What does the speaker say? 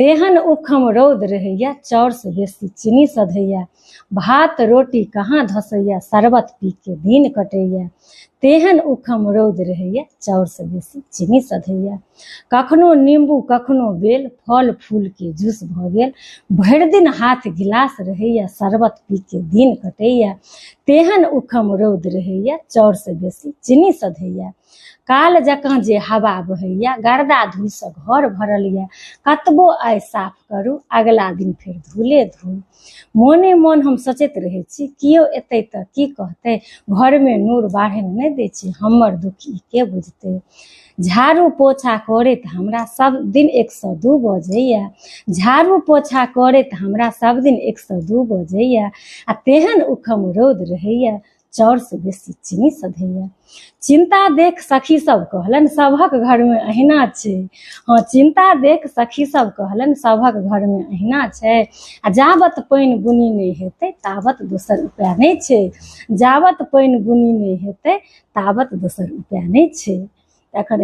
तेहन उखम रौद रहैया, चाउर से बेसी चीनी सधैया। भात रोटी कहाँ धसैया, शरबत पी के दिन कटैया। तेहन उखम रौद रहैया, चाउर से बेसी चीनी सधैया। कखनो नींबू कखनो बेल, फल फूल के जूस भ गेल। भरि दिन हाथ गिलास रहैया, शरबत पी के दिन कटैया। तेहन उखम रौद रहैया, चाउर से बेसी चीनी सधैया। काल जकाँ जे हवा बहैया, गर्दा धूल से घर भरल यऽ। कतबो आइ साफ करू, अगला दिन फेर धूले धूल। मोने मोन हम सोचैत रहै छी, कियो एतै तऽ की कहतै, घरमे नूर बाढ़नि नहि दै छी, हमर दुख ई के बुझतै। झाड़ू पोछा करैत हमरा सब दिन 102 बजैया। झाड़ू पोछा करैत हमरा सब दिन 102 बजैया। आ तेहन उखम रौद रहैया, चाउर से बेसी चीनी सधैया। चिंता देख सखी सब कहलन, सभक घर में अहिना छै। हाँ, चिंता देख सखी सब कहलन, सभक घर में अहिना छै। आ जाबत पानि बुनी नहीं हेतै ताबत दोसर उपाय नहीं छै। जाबत पानि बुनी नहीं हेतै ताबत दोसर उपाय नहीं छै। एखन